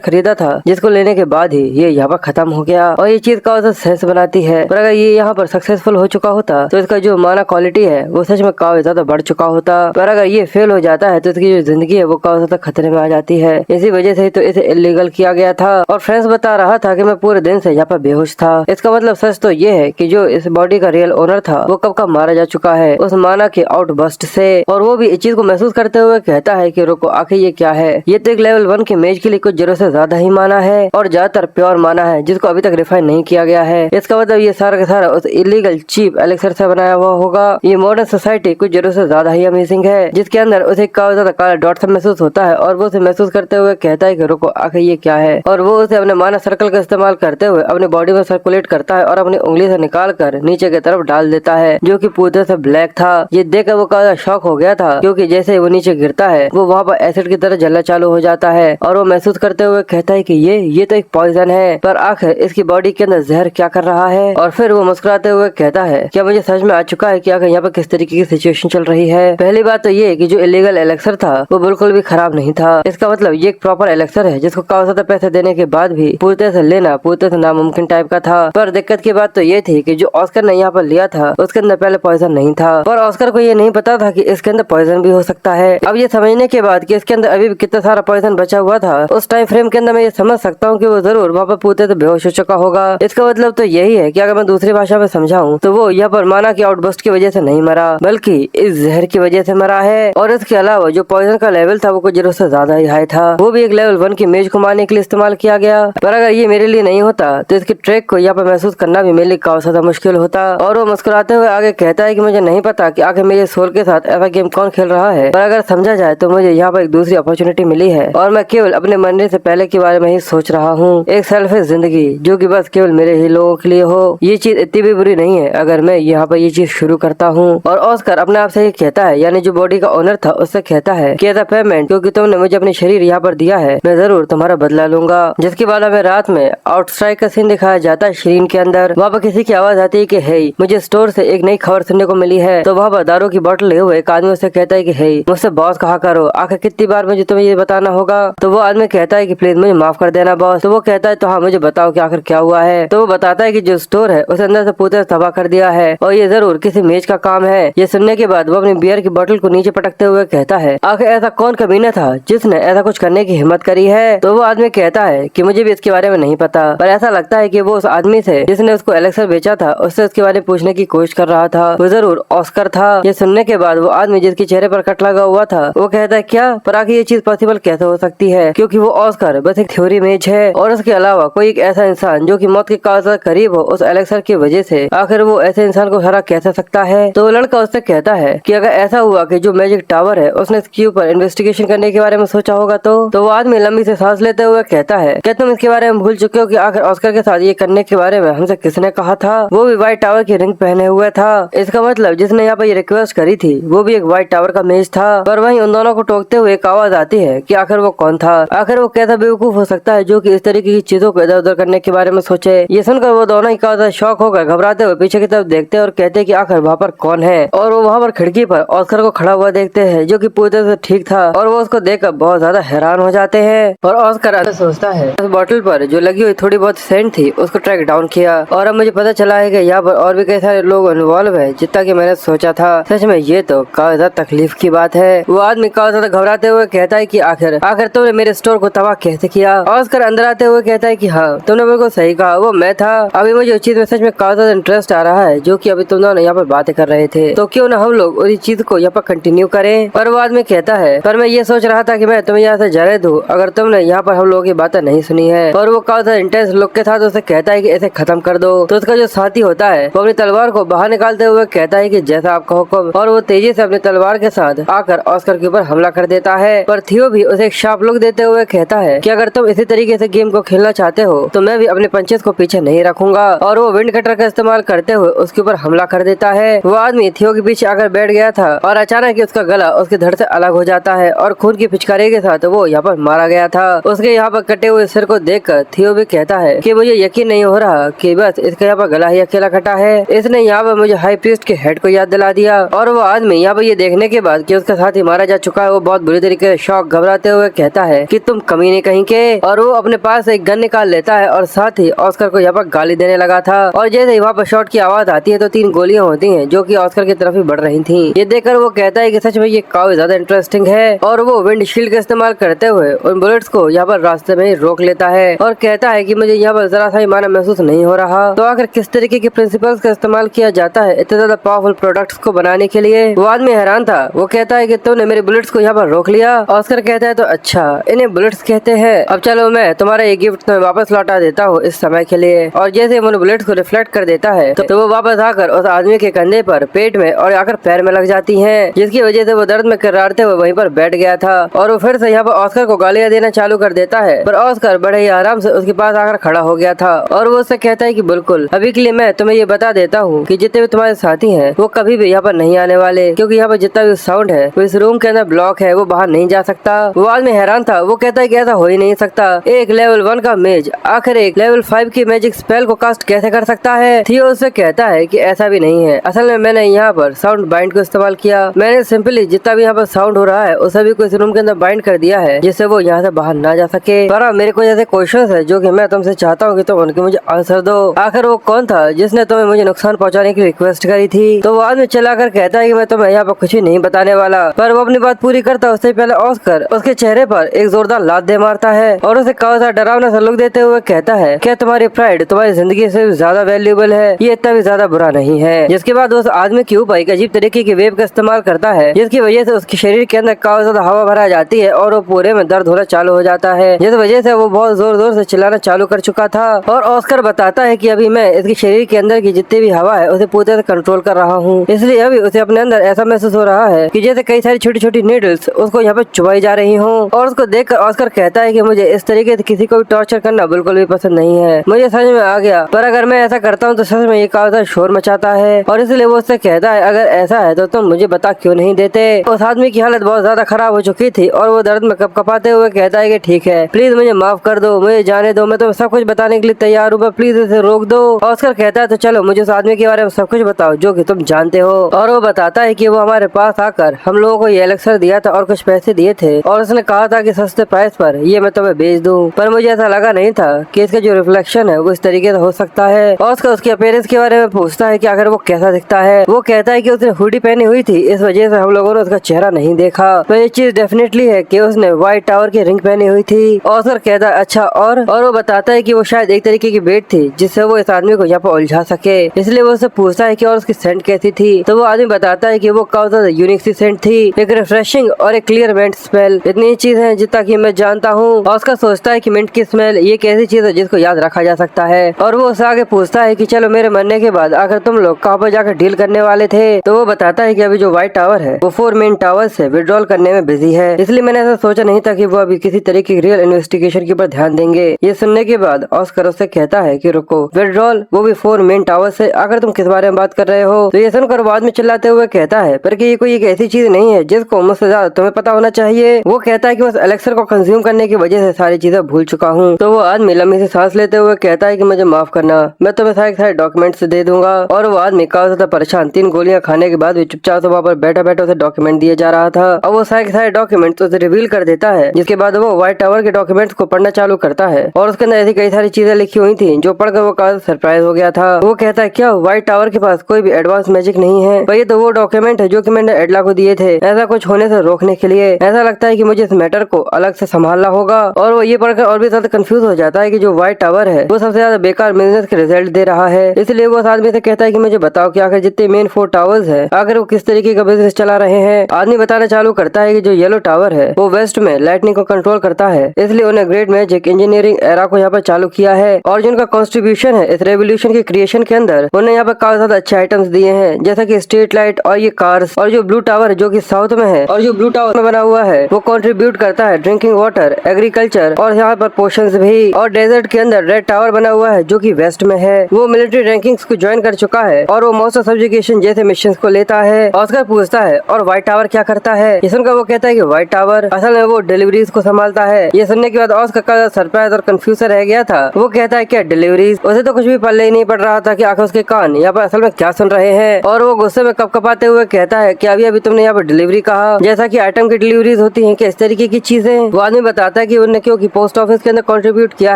खरीदा था जिसको लेने के बाद ही ये यहाँ पर खत्म हो गया, और ये चीज का सेंस बनाती है। पर अगर ये यहाँ पर सक्सेसफुल हो चुका होता तो इसका जो माना क्वालिटी है वो सच में काफी ज्यादा बढ़ चुका होता, पर अगर ये फेल हो जाता है तो इसकी जो जिंदगी है वो काफी ज्यादा खतरे में आ जाती है। इसी वजह से ही तो इसे इलीगल किया गया था। और फ्रेंड्स बता रहा था कि मैं पूरे दिन से यहाँ पर बेहोश था। इसका मतलब सच तो ये है कि जो इस बॉडी का रियल ओनर था वो कब का मारा जा चुका है उस माना के आउटबस्ट से, और वो भी इस चीज को महसूस करते हुए कहता है कि रुको, आखिर ये क्या है। ये तो एक लेवल 1 की मेज के लिए कुछ जरूरत से ज्यादा ही माना है, और ज्यादातर प्योर माना है जिसको अभी तक रिफाइन नहीं किया गया है। इसका मतलब ये सारा का सारा उस इलीगल चीप एलेक्सर से बनाया हुआ होगा। ये मॉडर्न सोसाइटी कुछ जरूरत से ज्यादा ही अमेजिंग है, जिसके अंदर उसे काफी ज्यादा काला डॉट सा महसूस होता है, और वो उसे महसूस करते हुए कहता है कि रुको, आखिर ये क्या है। और वो उसे अपने माना सर्कल का इस्तेमाल करते हुए अपनी बॉडी में सर्कुलेट करता है और अपनी उंगली से निकाल कर नीचे की तरफ डाल देता है, जो कि पूरी तरह से ब्लैक था। ये देखकर वो काफी शॉक हो गया था, क्योंकि जैसे वो नीचे गिरता है वो वहाँ पर एसिड की तरह जलना चालू हो जाता है, और वो महसूस करते हुए कहता है कि ये तो एक पॉइजन है, पर आखिर इसकी बॉडी के अंदर जहर क्या कर रहा है। और फिर वो मुस्कुराते हुए कहता है क्या मुझे समझ में आ चुका है कि आखिर यहाँ पर किस तरीके की सिचुएशन चल रही है। पहली बात तो ये कि जो इलीगल एलेक्सर था वो बिल्कुल भी खराब नहीं था। इसका मतलब ये एक प्रॉपर एलेक्सर है जिसको काफी ज्यादा पैसे देने के बाद भी पूरी तरह से लेना पूरी तरह से नामुमकिन टाइप का था। पर दिक्कत की बात तो ये थी कि जो ऑस्कर ने यहाँ पर लिया था उसके अंदर पहले पॉइजन नहीं था, पर ऑस्कर को ये नहीं पता था कि इसके अंदर पॉइजन भी हो सकता है। अब ये समझने के बाद कि इसके अंदर अभी भी कितना सारा पॉइजन बचा हुआ था, उस टाइम फ्रेम के अंदर मैं ये समझ सकता हूँ कि वो जरूर वहाँ पर पूरी तरह से बेहोश हो चुका होगा। इसका मतलब तो यही है कि अगर मैं दूसरी भाषा में समझाऊं तो वो यहाँ पर माना की आउटबस्ट की वजह से नहीं मरा, बल्कि इस जहर की वजह से मरा है। और इसके अलावा जो पॉइजन का लेवल था वो कुछ जरूरत से ज्यादा ही हाई था, वो भी एक लेवल 1 की मेज को मारने के लिए इस्तेमाल किया गया। पर अगर ये मेरे लिए नहीं होता तो इसकी ट्रैक को यहाँ पर महसूस करना भी मेरे लिए काफी ज्यादा मुश्किल होता। और वो मुस्कुराते हुए आगे कहता है कि मुझे नहीं पता कि आखिर मेरे सोल के साथ ऐसा गेम कौन खेल रहा है, पर अगर समझा जाए तो मुझे यहाँ पर एक दूसरी अपॉर्चुनिटी मिली है, और मैं केवल अपने मरने से पहले के बारे में ही सोच रहा हूँ। एक सेल्फिश जिंदगी जो कि बस केवल मेरे ही लोगों के लिए हो। ये चीज इतनी भी बुरी नहीं है अगर मैं यहाँ पर ये चीज शुरू करता हूँ। और ऑस्कर अपने आप से ही कहता है, यानी जो बॉडी का ओनर था उससे कहता है कि एज अ पेमेंट, क्योंकि तुमने मुझे अपने शरीर यहाँ पर दिया है, मैं जरूर तुम्हारा बदला लूंगा। जिसके बाद हमें रात में आउटस्ट्राइक का सीन दिखाया जाता है शरीन के अंदर। वहाँ पर किसी की आवाज आती है कि हे, मुझे स्टोर से एक नई खबर सुनने को मिली है। तो वहाँ पर दारू की बोतल ले हुए एक आदमी उससे कहता है कि हे, मुझसे बॉस कहा करो, आखिर कितनी बार मुझे तुम्हें ये बताना होगा। तो वो आदमी कहता है कि प्लीज मुझे माफ कर देना बॉस। तो वो कहता है तो हाँ मुझे बताओ कि आखिर क्या हुआ है। तो वो बताता है कि जो स्टोर है उसे अंदर से पूरे तबाह कर दिया है, और ये जरूर किसी मेज का काम है। ये सुनने के बाद वो अपनी बियर की बोतल को नीचे पटकते हुए कहता है आखिर ऐसा कौन कमीना था जिसने ऐसा कुछ करने की हिम्मत करी है। तो वो आदमी कहता है कि मुझे भी इसके बारे में नहीं पता, पर ऐसा लगता है कि वो उस आदमी से जिसने उसको एलेक्सर बेचा था उससे उसके बारे में पूछने की कोशिश कर रहा था। वो जरूर ऑस्कर था। ये सुनने के बाद वो आदमी जिसके चेहरे पर कट लगा हुआ था वो कहता है क्या, पर आखिर ये चीज पॉसिबल कैसे हो सकती है, क्योंकि वो ऑस्कर बस एक थ्योरी मेज है, और उसके अलावा कोई एक ऐसा इंसान जो कि मौत के काफी करीब हो उस एलेक्सर की वजह से, आखिर वो ऐसे इंसान को हरा कैसे सकता है। तो वो लड़का उससे कहता है कि अगर ऐसा हुआ कि जो मैजिक टावर है उसने इसके ऊपर इन्वेस्टिगेशन करने के बारे में सोचा होगा तो वो आदमी लंबी से सांस लेते हुए कहता है क्या तुम इसके बारे में भूल चुके हो कि आखिर ऑस्कर के साथ ये करने के बारे में हमसे किसने कहा था। वो भी व्हाइट टावर की रिंग पहने हुए था। इसका मतलब जिसने यहाँ पर ये रिक्वेस्ट करी थी वो भी एक व्हाइट टावर का मेज था। पर वहीं उन दोनों को टोकते हुए एक आवाज आती है कि आखिर वो कौन था, आखिर वो कैसा बेवकूफ हो सकता है जो कि इस तरीके की चीजों को इधर उधर करने के बारे में सोचे। ये सुनकर वो दोनों ही काफी शॉक होकर घबराते हुए पीछे की तरफ देखते और कहते कि आखिर वहाँ पर कौन है। और वो वहाँ पर खिड़की पर ऑस्कर को खड़ा हुआ देखते हैं जो कि पूरी तरह से ठीक था, और वो उसको देखकर बहुत ज्यादा हैरान हो जाते हैं। और ऑस्कर अंदर सोचता है उस बोतल पर जो लगी हुई थोड़ी बहुत सेंट थी उसको ट्रैक डाउन किया, और अब मुझे पता चला है कि यहाँ पर और भी कई सारे लोग इन्वॉल्व है जितना कि मैंने सोचा था। सच में ये तो काफी ज्यादा तकलीफ की बात है। वो आदमी काफी ज्यादा घबराते हुए कहता है कि आखिर तुमने मेरे स्टोर को तबाह कैसे किया। ऑस्कर अंदर आते हुए कहता है कि हाँ तुमने बिल्कुल सही कहा, वो मैं था। अभी मुझे उस चीज में सच में काफी ज्यादा इंटरेस्ट आ रहा है जो कि अभी तुम दोनों यहाँ पर बातें कर रहे थे, तो क्यों ना हम लोग उस चीज को यहाँ पर कंटिन्यू करें। पर वो आदमी कहता है पर मैं ये सोच रहा था कि मैं तुम्हें यहाँ से जाने दूं अगर तुमने यहाँ पर हम लोगों की बातें नहीं सुनी है। और वो काफी इंटेंस लुक के साथ उसे कहता है कि इसे खत्म कर दो। तो उसका जो साथी होता है वो अपनी तलवार को बाहर निकालते हुए कहता है कि जैसा आपका हुक्म, और वो तेजी से अपनी तलवार के साथ आकर ऑस्कर के ऊपर हमला कर देता है। पर थियो भी उसे एक शार्प लुक देते हुए कहता है कि अगर तुम इसी तरीके से गेम को खेलना चाहते हो तो मैं भी अपने पंचेस को पीछे नहीं रखूंगा। और वो विंड कटर का इस्तेमाल करते हुए उसके ऊपर हमला कर देता है। वो आदमी थियो के पीछे आकर बैठ गया था और अचानक ही उसका गला उसके धड़ से अलग हो जाता है और खून की पिचकारी के साथ वो यहाँ पर मारा गया था। उसके यहाँ पर कटे हुए सिर को देखकर थियो भी कहता है कि मुझे यकीन नहीं हो रहा कि बस इसका यहाँ पर गला ही अकेला कटा है। इसने यहाँ पर मुझे हाई प्रीस्ट के हेड को याद दिला दिया। और वो आदमी यहाँ पर ये देखने के बाद कि उसका साथी मारा जा चुका है वो बहुत बुरी तरीके से शॉक घबराते हुए कहता है कि तुम कमीने कहीं के, और वो अपने पास एक गन निकाल लेता है और साथ ही ऑस्कर को यहाँ पर गाली देने लगा था। और जैसे ही वहाँ पर शॉट की आवाज आती है तो 3 गोलियां होती हैं जो कि ऑस्कर की तरफ ही बढ़ रही थी। ये देखकर वो कहता है कि सच में ये काफी ज्यादा इंटरेस्टिंग है, और वो विंडशील्ड का इस्तेमाल करते हुए उन बुलेट्स को यहाँ पर रास्ते में ही रोक लेता है और कहता है कि मुझे यहाँ पर जरा सा ही माना महसूस नहीं हो रहा। तो आखिर किस तरीके के प्रिंसिपल्स का इस्तेमाल किया जाता है इतने ज्यादा पावरफुल प्रोडक्ट्स को बनाने के लिए? वो आदमी हैरान था। वो कहता है कि तुमने मेरे बुलेट्स को यहाँ पर रोक लिया। ऑस्कर कहता है तो अच्छा, इन्हें बुलेट्स कहते हैं। अब चलो मैं तुम्हारा ये गिफ्ट तुम्हें वापस लौटा देता हूँ इस समय के लिए। और जैसे वो बुलेट्स को रिफ्लेक्ट कर देता है तो वो वापस आकर उस आदमी के कंधे पर, पेट में और आकर पैर में लग जाती हैं, जिसकी वजह से वो दर्द में करारते हुए वहीं पर बैठ गया था। और वो फिर से यहाँ पर ऑस्कर को गालियां देना चालू कर देता है, पर ऑस्कर बड़े ही आराम से उसके पास आकर खड़ा हो गया था। और वो उससे कहता है कि बिल्कुल, अभी के लिए मैं तुम्हें ये बता देता हूँ कि जितने भी तुम्हारे साथी हैं वो कभी भी यहाँ पर नहीं आने वाले, क्योंकि यहाँ पर जितना भी साउंड है वो इस रूम के अंदर ब्लॉक है, वो बाहर नहीं जा सकता। वो आदमी हैरान था। वो कहता है कि ऐसा हो ही नहीं सकता। एक लेवल 1 का मेज आखिर एक लेवल 5 की मैजिक स्पेल को कास्ट कैसे कर सकता है? थियो उससे कहता है कि ऐसा भी नहीं है, असल में मैंने यहाँ पर साउंड बाइंड को इस्तेमाल किया। मैंने सिंपली जितना भी यहाँ पर साउंड हो रहा है उस सभी को इस रूम के अंदर बाइंड कर दिया है, जिससे वो यहाँ से बाहर ना जा सके। पर मेरे को जैसे क्वेश्चंस है जो कि मैं तुमसे चाहता हूँ कि तुम उनके मुझे आंसर दो। आखिर वो कौन था जिसने तुम्हें मुझे नुकसान पहुँचाने की रिक्वेस्ट करी थी? तो वो आदमी चलाकर कहता है कि मैं तुम्हें यहाँ पर कुछ ही नहीं बताने वाला। पर वो अपनी बात पूरी करता उससे पहले ऑस्कर उसके चेहरे पर एक जोरदार लात दे मारता है और उसे काफी डरावना सा लुक देते हुए कहता है, क्या तुम्हारी प्राइड तुम्हारी जिंदगी से ज्यादा वैल्यूएबल है? ये इतना भी ज्यादा बुरा नहीं है। जिसके बाद उस आदमी के ऊपर एक अजीब तरीके की वेव का इस्तेमाल करता है, जिसकी वजह से उसके शरीर के अंदर काफी ज्यादा हवा भरा जाती है और वो पूरे में दर्द होना चालू हो जाता है, जिस वजह से वो बहुत जोर जोर से चिल्लाना चालू कर चुका था। और ऑस्कर बताता है कि अभी मैं इसके शरीर के अंदर की जितनी भी हवा है उसे पूरी तरह कंट्रोल कर रहा हूँ, इसलिए अभी उसे अपने अंदर ऐसा महसूस हो रहा है कि जैसे कई सारी छोटी छोटी नीडल्स उसको यहाँ पे चुभाई जा रही हूँ। और उसको देखकर ऑस्कर कहता है कि मुझे इस तरीके से किसी को भी टॉर्चर करना बिल्कुल भी पसंद नहीं है, मुझे समझ में आ गया, पर अगर मैं ऐसा करता हूँ तो सच में ये काफी शोर मचाता है। और इसलिए वो उससे कहता है, अगर ऐसा है तो तुम मुझे बता क्यों नहीं देते? उस आदमी की हालत बहुत ज्यादा खराब हो चुकी थी और वो दर्द में कपकपाते हुए कहता है कि ठीक है, प्लीज मुझे माफ कर दो, मुझे जाने दो, मैं तो सब कुछ बताने के लिए तैयार हूँ, प्लीज इसे रोक दो। ऑस्कर कहता है तो चलो मुझे उस आदमी के बारे में सब कुछ बताओ जो कि तुम जानते हो। और वो बताता है कि वो हमारे पास आकर हम लोगों को ये एलेक्सर दिया था और कुछ पैसे दिए थे और उसने कहा था कि सस्ते प्राइस पर ये मैं तुम्हें बेच दूं, पर मुझे ऐसा लगा नहीं था कि इसका जो रिफ्लेक्शन है वो इस तरीके से हो सकता है। ऑस्कर उसकी अपीयरेंस के बारे में पूछता है कि आखिर वो कैसा दिखता है। वो कहता है कि उसने हुडी पहनी हुई थी, इस वजह से हम लोगों ने उसका चेहरा नहीं देखा, तो ये चीज डेफिनेटली है कि उसने व्हाइट टावर की रिंग पहनी हुई थी। ऑस्कर कहता है अच्छा, और वो बताता है कि वो शायद एक तरीके की बेट थी जिससे वो इस आदमी को यहाँ पर उलझा सके, इसलिए वो उससे पूछता है कि और उसकी सेंट कैसी थी? तो वो आदमी बताता है कि वो काफी ज्यादा यूनिक सी सेंट थी, एक रिफ्रेशिंग और एक क्लियर मिंट स्मेल। इतनी चीज है जितना कि मैं जानता हूँ। ऑस्कर सोचता है कि मिंट की स्मेल ये कैसी चीज है जिसको याद रखा जा सकता है। और वो उससे आगे पूछता है कि चलो मेरे मरने के बाद आखिर तुम लोग कहाँ पर जाकर डील करने वाले थे? तो वो बताता है कि अभी जो व्हाइट टावर है वो 4 मेन टावर से विड्रॉल करने में बिजी है, इसलिए मैंने ऐसा सोचा नहीं था कि वो अभी किसी तरीके की रियल इन्वेस्टिगेशन के ऊपर ध्यान देंगे। ये सुनने के बाद ऑस्कर उससे कहता है कि रुको, विड्रॉल वो भी 4 मेन टावर से? आखिर तुम किस बारे में बात कर रहे हो? तो ये सुनकर बाद में चिल्लाते हुए कहता है, पर कि ये कोई एक ऐसी चीज नहीं है जिसको मुझसे ज्यादा तुम्हें पता होना चाहिए। वो कहता है कि बस एलेक्सर को कंज्यूम करने की वजह से सारी चीजें भूल चुका हूँ। तो वो आदमी लंबी से सांस लेते हुए कहता है कि मुझे माफ करना, मैं तुम्हें सारे डॉक्यूमेंट्स दे दूंगा। और वो आदमी काफी ज्यादा परेशान 3 गोलियां खाने के बाद भी चुपचाप से वहाँ पर बैठा बैठा उसे डॉक्यूमेंट दिए जा रहा था। और वो सारे डॉक्यूमेंट्स उसे रिवील कर देता है, जिसके बाद वो व्हाइट टावर के डॉक्यूमेंट्स को पढ़ना चालू करता है और उसके अंदर ऐसी कई सारी चीजें लिखी हुई थी जो पढ़कर वो काफी सरप्राइज हो गया था। वो कहता है क्या व्हाइट टावर के पास कोई भी एडवांस मैजिक नहीं है? भाई तो वो डॉक्यूमेंट है जो कि मैंने एडला को दिए थे ऐसा कुछ होने से रोकने के लिए। ऐसा लगता है कि मुझे इस मैटर को अलग से संभालना होगा। और वो ये पढ़कर और भी ज्यादा कंफ्यूज हो जाता है कि जो व्हाइट टावर है वो सबसे ज्यादा बेकार बिजनेस के रिजल्ट दे रहा है। इसलिए वो आदमी से कहता है कि मुझे बताओ कि आखिर जितने मेन 4 टावर्स है आखिर वो किस तरीके का बिजनेस चला रहे हैं। आदमी बताना चालू करता है कि जो येलो टावर है वो वेस्ट में लाइटनिंग को कंट्रोल करता है, इसलिए उन्हें ग्रेट मैजिक इंजीनियरिंग एरा को यहाँ पर चालू किया है। और जिनका कॉन्ट्रीब्यूशन है इस रेवोल्यूशन के क्रिएशन के अंदर, उन्हें यहाँ पर काफी ज्यादा अच्छे आइटम्स दिए हैं, जैसा कि स्ट्रीट लाइट और ये कार्स। और जो ब्लू टावर जो कि साउथ में है और जो ब्लू टावर में बना हुआ है वो कंट्रीब्यूट करता है ड्रिंकिंग वाटर, एग्रीकल्चर और यहाँ पर पोशंस भी। और डेजर्ट के अंदर रेड टावर बना हुआ है जो कि वेस्ट में है, वो मिलिट्री रैंकिंग्स को ज्वाइन कर चुका है और वो मोस्ट सब्जुगेशन जैसे मिशंस को लेता है। ऑस्कर पूछता है और व्हाइट टावर क्या करता है? ये सुनकर वो कहता है कि व्हाइट टावर असल में वो डिलीवरीज को संभालता है। ये सुनने के बाद ऑस्कर का सरप्राइज और कंफ्यूजन रह गया था। वो कहता है क्या डिलीवरीज? उसे तो कुछ भी पल्ले ही नहीं पड़ रहा था कि आखिर उसके कान यहाँ पर असल में क्या सुन रहे हैं। और वो गुस्से में कपकपाते हुए कहता है कि अभी अभी तुमने यहाँ पर डिलीवरी कहा, जैसा कि आइटम की डिलीवरीज होती हैं, क्या इस तरीके की चीजें। वो आदमी बताता है कि उन्होंने क्योंकि पोस्ट ऑफिस के अंदर कंट्रीब्यूट किया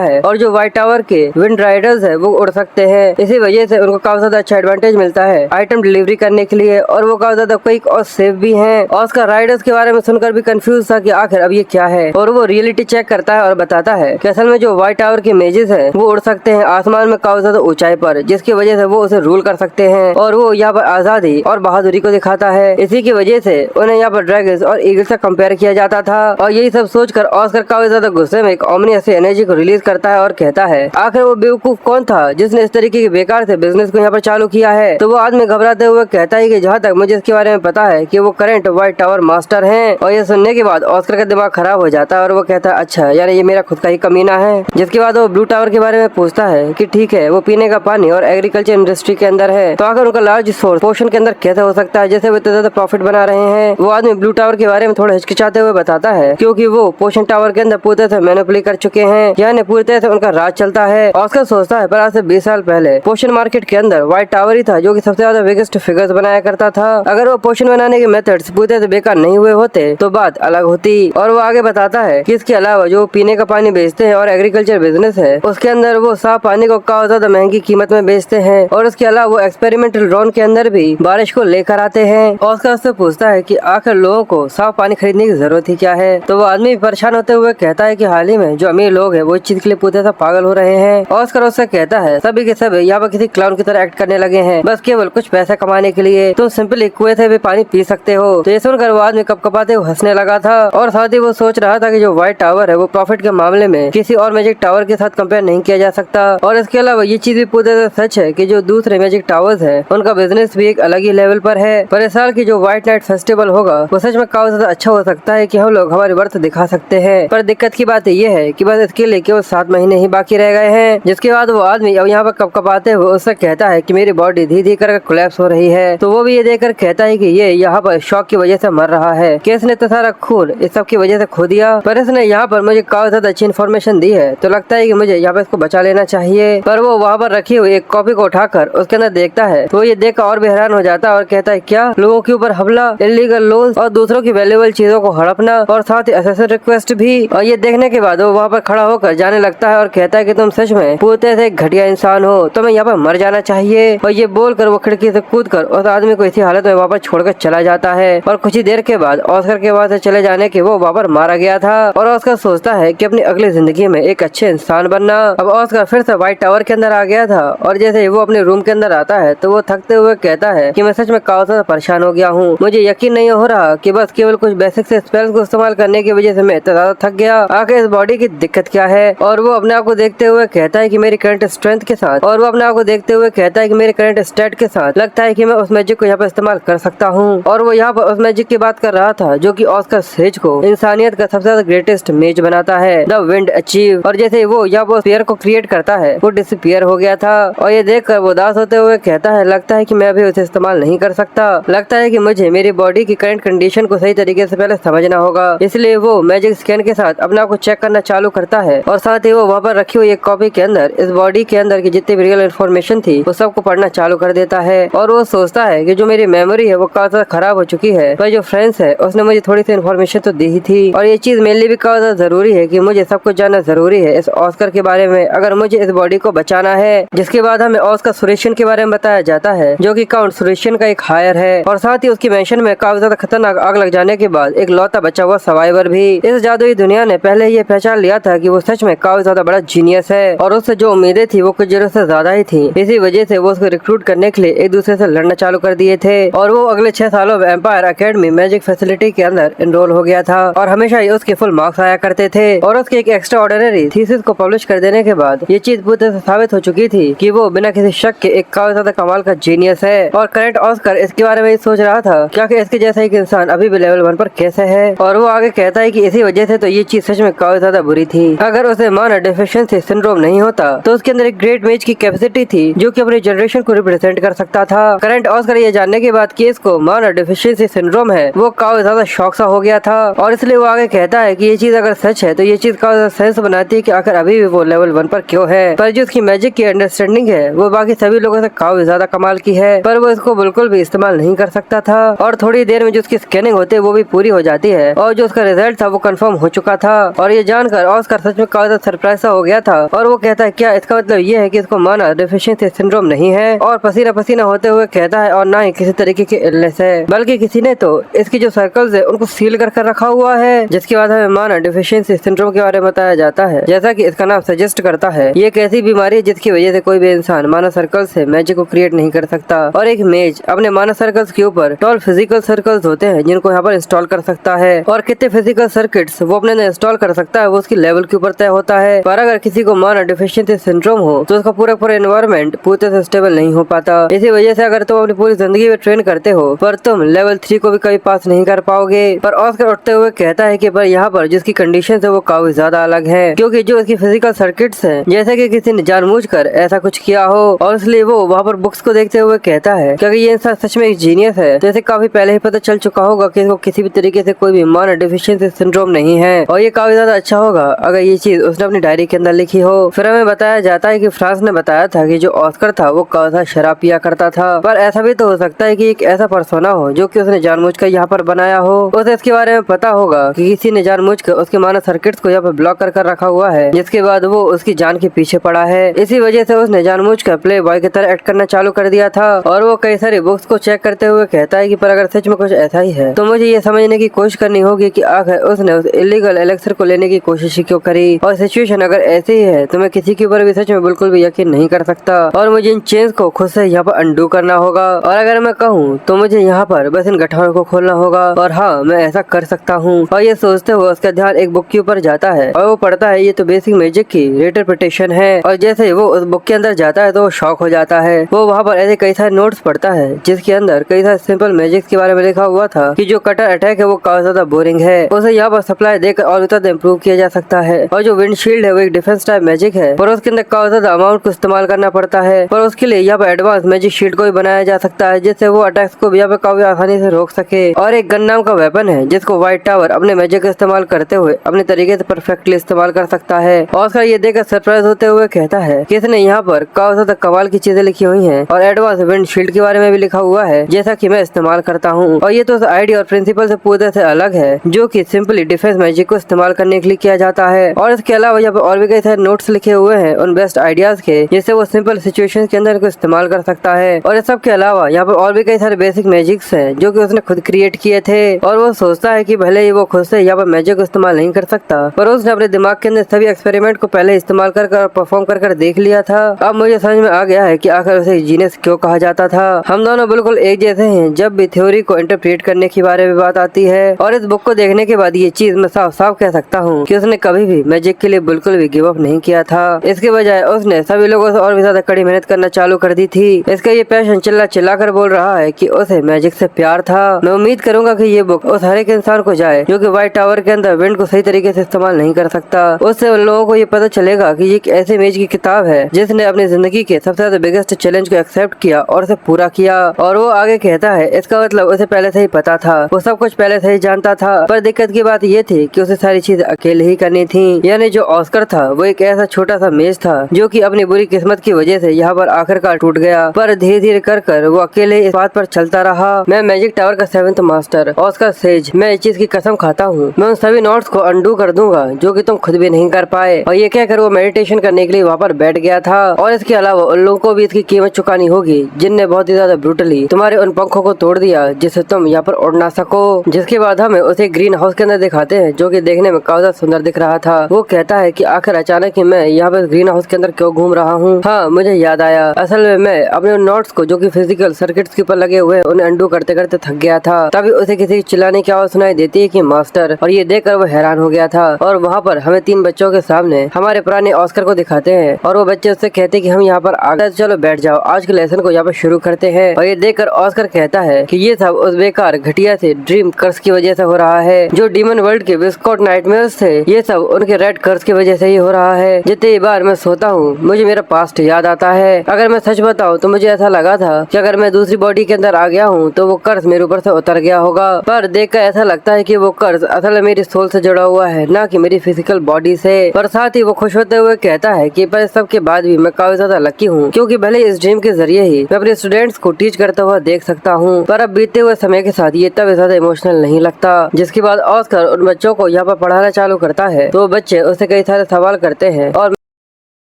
है और जो व्हाइट टावर के विंड राइडर्स है वो उड़ सकते हैं, इसी वजह से उनको काफी ज्यादा अच्छा एडवांटेज मिलता है आइटम डिलीवरी करने के लिए, और वो काफी ज्यादा क्विक और सेफ भी हैं। ऑस्कर राइडर्स के बारे में सुनकर भी कंफ्यूज था कि आखिर अब ये क्या है, और वो रियलिटी चेक करता है और बताता है कि असल में जो व्हाइट टावर के मेजेस हैं वो उड़ सकते हैं आसमान में काफी ज्यादा ऊंचाई पर, जिसकी वजह से वो उसे रूल कर सकते हैं, और वो यहाँ पर आजादी और बहादुरी को दिखाता है। इसी की वजह से उन्हें यहाँ पर ड्रैगन्स और ईगल से कंपेयर किया जाता था, और यही सब सोचकर ऑस्कर काफी ज्यादा गुस्से में एक ओमनियस एनर्जी को रिलीज करता है और कहता है आखिर वो बेवकूफ कौन था जिसने इस तरीके के बेकार से बिजनेस को यहाँ पर चालू किया है। तो वो आदमी घबराते हुए कहता है कि जहाँ तक मुझे इसके बारे में पता है कि वो करंट व्हाइट टावर मास्टर हैं, और ये सुनने के बाद ऑस्कर का दिमाग खराब हो जाता है और वो कहता है अच्छा यानी ये मेरा खुद का ही कमीना है। जिसके बाद वो ब्लू टावर के बारे में पूछता है कि ठीक है वो पीने का पानी और एग्रीकल्चर इंडस्ट्री के अंदर है, तो आखिर उनका लार्ज सोर्स पोषण के अंदर कैसे हो सकता है जैसे वो इतना ज्यादा प्रॉफिट बना रहे हैं। वो आदमी ब्लू टावर के बारे में थोड़ा हिचकिचाते हुए बताता है क्योंकि वो पोषण टावर के अंदर पूरी तरह से मैनिपुलेट कर चुके हैं, यानी पूरी तरह से उनका राज चलता है। ऑस्कर सोचता है पर आज से 20 साल पहले पोषण मार्केट के अंदर व्हाइट टावर ही था जो कि सबसे ज्यादा बिगेस्ट फिगर्स बनाया करता था। अगर वो पोषण बनाने के मेथड्स पूरी तरह से बेकार नहीं हुए होते तो बात अलग होती। और वो आगे बताता है कि इसके अलावा जो पीने का पानी बेचते हैं और एग्रीकल्चर बिजनेस है उसके अंदर वो साफ पानी को काफी ज्यादा महंगी कीमत में बेचते हैं, और उसके अलावा वो एक्सपेरिमेंटल ड्रोन के अंदर भी बारिश को लेकर आते हैं। ऑस्कर उससे पूछता है कि आखिर लोगों को साफ पानी खरीदने की जरूरत ही क्या है। तो वो आदमी परेशान होते हुए कहता है कि हाल ही में जो अमीर लोग हैं वो इस चीज के लिए पूरी तरह पागल हो रहे हैं। ऑस्कर उससे कहता है सभी के सभी यहाँ पर किसी क्लाउन की तरह एक्ट करने लगे हैं, बस केवल कुछ पैसा कमाने के लिए। तुम सिंपली कुएं से भी पानी पी सकते हो। तो ये सुनकर वो आदमी कपकपाते हुए हंसने लगा था, और साथ ही वो सोच रहा था कि जो व्हाइट टावर है वो प्रॉफिट के मामले में किसी और मैजिक टावर के साथ कंपेयर नहीं किया जा सकता। और इसके अलावा ये चीज भी पूरी तरह सच है कि जो दूसरे मैजिक टावर्स है उनका बिजनेस भी एक अलग ही लेवल पर है। पर इस साल की जो व्हाइट नाइट फेस्टिवल होगा वो सच में काफी ज्यादा अच्छा हो सकता है कि हम लोग हमारी वर्थ दिखा सकते हैं। पर दिक्कत की बात ये है कि बस इसके लिए केवल 7 महीने ही बाकी रह गए हैं। जिसके बाद वो आदमी अब यहाँ पर कपकपाते हुए उससे कहता है कि मेरी बॉडी धीरे धीरे कर कोलैप्स हो रही है। तो वो भी ये देखकर कहता है कि ये यहाँ पर शॉक की वजह से मर रहा है, कि इसने तो सारा खून इस सब की वजह से खो दिया। पर इसने यहाँ पर मुझे काफी ज्यादा अच्छी इन्फॉर्मेशन दी है, तो लगता है कि मुझे यहाँ पर इसको बचा लेना चाहिए। पर वो वहाँ पर रखी हुई एक कॉपी को उठाकर उसके अंदर देखता है, तो ये देखकर और भी हैरान हो जाता है और कहता है क्या लोगों के ऊपर हमला, इलीगल लोन्स और दूसरों की वैल्यूएबल चीजों को हड़पना और साथ ही असेसन रिक्वेस्ट भी। और ये देखने के बाद वो वहाँ पर खड़ा होकर जाने लगता है और कहता है कि तुम सच में पूरी तरह से घटिया इंसान हो, तुम्हें यहाँ पर मर जाना चाहिए। और ये बोलकर वो खिड़की से कूदकर उस आदमी को इसी हालत में वहाँ पर छोड़कर चला जाता है। और कुछ ही देर के बाद ऑस्कर के वहाँ से चले जाने के वो वहाँ पर मारा गया था, और ऑस्कर सोचता है कि अपनी अगली जिंदगी में एक अच्छे इंसान बनना। अब ऑस्कर फिर से व्हाइट टावर के अंदर आ गया था, और जैसे ही वो अपने रूम के अंदर आता है तो वो थकते हुए कहता है कि मैं सच में काफी ज्यादा परेशान हो गया हूँ। मुझे यकीन नहीं हो रहा कि बस केवल कुछ बेसिक से स्पेल्स को इस्तेमाल करने की वजह से मैं इतना ज्यादा थक गया। आखिर इस बॉडी की दिक्कत क्या है। और वो अपने आप को देखते हुए कहता है कि मेरी करंट स्ट्रेंथ के साथ, और वो अपने आप को देखते हुए कहता है कि मेरे करंट स्टेट के साथ लगता है कि मैं उस मैजिक को यहाँ पर इस्तेमाल कर सकता हूँ। और वो यहाँ पर उस मैजिक की बात कर रहा था जो कि ऑस्कर सेज को इंसानियत का सबसे ज्यादा ग्रेटेस्ट मेज बनाता है, द विंड अचीव। और जैसे वो यहाँ पर स्पीयर को क्रिएट करता है वो डिसअपीयर हो गया था, और ये देखकर वो उदास होते हुए कहता है लगता है कि मैं अभी उसे इस्तेमाल नहीं कर सकता, लगता है कि मुझे मेरी बॉडी की करंट कंडीशन को सही तरीके से पहले समझना होगा। इसलिए वो मैजिक स्कैन के साथ अपने आप को चेक करना चालू करता है, और साथ ही वो वहाँ पर रखी हुई एक कॉपी के अंदर इस बॉडी के अंदर की जितनी भी रियल इन्फॉर्मेशन थी वो सबको पढ़ना चालू कर देता है। और वो सोचता है कि जो मेरी मेमोरी है वो काफी ज्यादा खराब हो चुकी है, पर जो फ्रेंड्स है उसने मुझे थोड़ी सी इन्फॉर्मेशन तो दी ही थी, और ये चीज मेरे लिए भी काफी ज्यादा जरूरी है कि मुझे सब कुछ जानना जरूरी है इस ऑस्कर के बारे में अगर मुझे इस बॉडी को बचाना है। जिसके बाद हमें ऑस्कर सुरेशन के बारे में बताया जाता है जो कि काउंट सुरेशन का एक हायर है, और साथ ही उसकी मेंशन में काफी ज्यादा खतरनाक आग लग जाने के बाद एक लौता बचा हुआ सर्वाइवर भी। इस जादुई दुनिया ने पहले ये पहचान लिया था कि वो सच में काफी ज्यादा बड़ा जीनियस है, और उससे जो उम्मीदें थी वो कुछ जरूरत से ज्यादा ही थी। इसी वजह से वो उसको रिक्रूट करने के लिए एक दूसरे से लड़ना चालू कर दिए थे, और वो अगले 6 सालों में एम्पायर अकेडमी मैजिक फैसिलिटी के अंदर एनरोल हो गया था, और हमेशा ही उसके फुल मार्क्स आया करते थे। और उसके एक एक्स्ट्रा ऑर्डिनरी थीसिस को पब्लिश कर देने के बाद ये चीज पूरी तरह से साबित हो चुकी थी कि वो बिना किसी शक के एक काफी ज्यादा कमाल का जीनियस है। और करंट ऑस्कर इसके बारे में सोच रहा था क्या कि इसके जैसा एक इंसान अभी भी लेवल 1 पर कैसे है, और वो आगे कहता है कि इसी वजह से तो ये चीज सच में काफी ज्यादा बुरी थी। अगर उसे माना डेफिशिएंसी सिंड्रोम नहीं होता तो उसके अंदर एक ग्रेट मेज की कैपेसिटी थी जो कि अपनी जनरेशन को रिप्रेजेंट कर सकता था। करंट ऑस्कर ये जानने के बाद कि इसको माना डेफिशिएंसी सिंड्रोम है वो काफी ज्यादा शॉक सा हो गया था, और इसलिए वो आगे कहता है कि ये चीज अगर सच है तो ये चीज काफी सेंस बनाती है कि आखिर अभी भी वो लेवल 1 पर क्यों है। पर जो उसकी मैजिक की अंडरस्टैंडिंग है वो बाकी सभी लोगों से काफी ज्यादा कमाल की है, पर वो इसको बिल्कुल भी इस्तेमाल नहीं कर सकता था, और थोड़ी देर में जो उसकी स्कैनिंग होती है वो भी पूरी हो जाती जाती है और जो उसका रिजल्ट था वो कंफर्म हो चुका था। और ये जानकर ऑस्कर सच में काफी सरप्राइज हो गया था और वो कहता है क्या इसका मतलब ये है कि इसको माना डेफिशिएंसी सिंड्रोम नहीं है, और पसीना पसीना होते हुए कहता है और ना ही किसी तरीके की इलनेस है, बल्कि किसी ने तो इसकी जो सर्कल्स है उनको सील कर रखा हुआ है। जिसके बाद हमें माना डेफिशिएंसी सिंड्रोम के बारे में बताया जाता है। जैसा कि इसका नाम सजेस्ट करता है, ये एक ऐसी बीमारी है जिसकी वजह से कोई भी इंसान मानव सर्कल से मैजिक को क्रिएट नहीं कर सकता, और एक मेज अपने मानव सर्कल्स के ऊपर 12 फिजिकल सर्कल्स होते हैं जिनको यहाँ पर इंस्टॉल कर सकता है, और कितने फिजिकल सर्किट्स वो अपने इंस्टॉल कर सकता है वो उसकी लेवल के ऊपर तय होता है। पर अगर किसी को माना डेफिशिएंसी सिंड्रोम हो तो उसका पूरा एनवायरमेंट पूरी तरह से स्टेबल नहीं हो पाता। इसी वजह से अगर तुम अपनी पूरी जिंदगी में ट्रेन करते हो पर तुम लेवल 3 को भी कभी पास नहीं कर पाओगे। पर ऑस्कर उठते हुए कहता है कि पर यहाँ पर जिसकी कंडीशन है वो काफी ज्यादा अलग है, क्योंकि जो इसकी फिजिकल सर्किट्स हैं जैसे कि किसी ने जानबूझकर ऐसा कुछ किया हो, और इसलिए वो वहाँ पर बुक्स को देखते हुए कहता है क्योंकि ये इंसान सच में एक जीनियस है, तो इसे काफी पहले ही पता चल चुका होगा कि इसको किसी भी तरीके से कोई भी माना डेफिशिएंसी सिंड्रोम नहीं है, और ये काफी ज्यादा अच्छा होगा अगर ये चीज उसने अपनी डायरी के अंदर लिखी हो। फिर हमें बताया जाता है कि फ्रांस ने बताया था कि जो ऑस्कर था वो काफी शराब पिया करता था, पर ऐसा भी तो हो सकता है कि एक ऐसा पर्सोना हो जो कि उसने जानबूझकर यहाँ पर बनाया हो। उसे इसके बारे में पता होगा कि किसी ने जानबूझकर उसके मानव सर्किट्स को यहाँ पर ब्लॉक कर रखा हुआ है, जिसके बाद वो उसकी जान के पीछे पड़ा है। इसी वजह से उसने जानबूझकर प्ले बॉय की तरह एक्ट करना चालू कर दिया था, और वो कई सारी बुक्स को चेक करते हुए कहता है कि पर अगर सच में कुछ ऐसा ही है तो मुझे ये समझने की कोशिश करनी होगी कि आखिर उसने उस इलीगल एलेक्सर को लेने की कोशिश क्यों करी, और सिचुएशन अगर ऐसी ही है तो मैं किसी के ऊपर भी सच में बिल्कुल भी यकीन नहीं कर सकता, और मुझे इन चेंज को खुद से यहाँ पर अंडू करना होगा, और अगर मैं कहूँ तो मुझे यहाँ पर बस इन गठारों को खोलना होगा, और हाँ मैं ऐसा कर सकता हूँ। और ये सोचते हुए उसका ध्यान एक बुक के ऊपर जाता है और वो पढ़ता है ये तो बेसिक मैजिक की इंटरप्रिटेशन है, और जैसे वो उस बुक के अंदर जाता है तो वो शॉक हो जाता है। वो वहाँ पर ऐसे कई सारे नोट्स पढ़ता है जिसके अंदर कई सारे सिंपल मैजिक के बारे में लिखा हुआ था कि जो कटर अटैक है वो काफी ज्यादा बोरिंग है, उसे यहाँ पर सप्लाई देकर और भी ज्यादा इम्प्रूव किया जा सकता है, और जो विंडशील्ड है वो एक डिफेंस टाइप मैजिक है पर उसके अंदर काफी ज्यादा अमाउंट को इस्तेमाल करना पड़ता है, पर उसके लिए यहाँ पर एडवांस मैजिक शील्ड को भी बनाया जा सकता है जिससे वो अटैक्स को भी यहाँ पर काफी आसानी से रोक सके। और एक गन नाम का वेपन है जिसको व्हाइट टावर अपने मैजिक का इस्तेमाल करते हुए अपने तरीके से परफेक्टली इस्तेमाल कर सकता है। ऑस्कर ये देखकर सरप्राइज होते हुए कहता है कि इसने यहाँ पर काफी ज्यादा कमाल की चीजें लिखी हुई हैं, और एडवांस विंड शील्ड के बारे में भी लिखा हुआ है जैसा कि मैं इस्तेमाल करता हूँ, और ये तो आइडिया और प्रिंसिपल से पूरी तरह से अलग है जो कि सिंपली डिफेंस मैजिक को इस्तेमाल करने के लिए किया जाता है। और इसके अलावा यहाँ पर और भी कई सारे नोट्स लिखे हुए हैं उन बेस्ट आइडियाज के जिससे वो सिंपल सिचुएशंस के अंदर को इस्तेमाल कर सकता है, और इस सब के अलावा यहाँ पर और भी कई सारे बेसिक मैजिक्स हैं जो कि उसने खुद क्रिएट किए थे, और वो सोचता है कि भले ही वो खुद से यहाँ पर मैजिक को इस्तेमाल नहीं कर सकता पर उसने अपने दिमाग के अंदर सभी एक्सपेरिमेंट को पहले इस्तेमाल कर परफॉर्म कर देख लिया था। अब मुझे समझ में आ गया है कि आखिर उसे जीनियस क्यों कहा जाता था। हम दोनों बिल्कुल एक जैसे हैं जब भी थ्योरी को इंटरप्रेट करने के बारे में बात आती है, और इस बुक को देखने के बाद ये चीज मैं साफ साफ कह सकता हूँ कि उसने कभी भी मैजिक के लिए बिल्कुल भी गिव अप नहीं किया था। इसके बजाय उसने सभी लोगों से और भी ज्यादा कड़ी मेहनत करना चालू कर दी थी। इसका ये पैशन चिल्ला कर बोल रहा है कि उसे मैजिक से प्यार था। मैं उम्मीद करूंगा कि ये बुक उस हर एक इंसान को जाए जो कि व्हाइट टावर के अंदर विंड को सही तरीके से इस्तेमाल नहीं कर सकता। उससे उन लोगों को ये पता चलेगा कि ये एक ऐसी इमेज की किताब है जिसने अपनी जिंदगी के सबसे ज्यादा बिगेस्ट चैलेंज को एक्सेप्ट किया और उसे पूरा किया। और वो आगे कहता है इसका मतलब उसे पहले से ही पता था, वो सब कुछ पहले से ही जानता था, पर दिक्कत की बात ये थी कि उसे सारी चीज अकेले ही करनी थी। यानी जो ऑस्कर था वो एक ऐसा छोटा सा मेज था जो कि अपनी बुरी किस्मत की वजह से यहाँ पर आखिरकार टूट गया, पर धीरे धीरे कर वो अकेले इस बात पर चलता रहा। मैं मैजिक टावर का 7th मास्टर ऑस्कर सेज, मैं इस चीज की कसम खाता हूँ मैं उन सभी नोट्स को अंडू कर दूंगा जो कि तुम खुद भी नहीं कर पाए। और ये कहकर वो मेडिटेशन करने के लिए वहाँ पर बैठ गया था, और इसके अलावा उन लोगों को भी इसकी कीमत चुकानी होगी जिनने बहुत ही ज्यादा ब्रूटली तुम्हारे उन पंखों को तोड़ दिया जिससे तुम यहाँ पर उड़ ना सको। जिसके बाद हमें उसे ग्रीन हाउस के अंदर दिखाते हैं जो कि देखने में काफी सुंदर दिख रहा था। वो कहता है कि आखिर अचानक ही मैं यहाँ पर ग्रीन हाउस के अंदर क्यों घूम रहा हूँ। हाँ मुझे याद आया, असल में मैं अपने उन नोट्स को जो कि फिजिकल सर्किट्स के ऊपर लगे हुए उन्हें अंडू करते करते थक गया था। तभी उसे किसी चिल्लाने की आवाज सुनाई देती है कि मास्टर, और ये देखकर वो हैरान हो गया था। और वहाँ पर हमें 3 बच्चों के सामने हमारे पुराने ऑस्कर को दिखाते हैं, और वो बच्चे उससे कहते हैं कि हम यहाँ पर आ गए, चलो बैठ जाओ, आज के लेसन को यहाँ पर शुरू करते हैं। और ये देखकर ऑस्कर कहता है कि ये सब उस बेकार घटिया से ड्रीम कर्स की वजह से हो रहा है जो डीमन वर्ल्ड के विस्कॉट नाइटमेयर्स थे, ये सब उनके रेड कर्स की वजह से ही हो रहा है। जितनी बार मैं सोता हूँ मुझे मेरा पास्ट याद आता है। अगर मैं सच बताऊँ तो मुझे ऐसा लगा था कि अगर मैं दूसरी बॉडी के अंदर आ गया हूँ तो वो कर्ज मेरे ऊपर से उतर गया होगा, पर देखकर ऐसा लगता है कि वो कर्ज असल में मेरी सोल से जुड़ा हुआ है, ना कि मेरी फिजिकल बॉडी से। पर साथ ही वो खुश होते हुए कहता है कि पर सब के बाद भी मैं काफी ज्यादा लकी हूँ क्योंकि भले इस ड्रीम के जरिए ही मैं अपने स्टूडेंट्स को टीच करता हुआ देख सकता हूँ, पर अब बीतते हुए समय के साथ ये तब ज्यादा इमोशनल नहीं लगता। सकता। जिसके बाद ऑस्कर उन बच्चों को यहाँ पर पढ़ाना चालू करता है तो बच्चे उससे कई सारे सवाल करते हैं और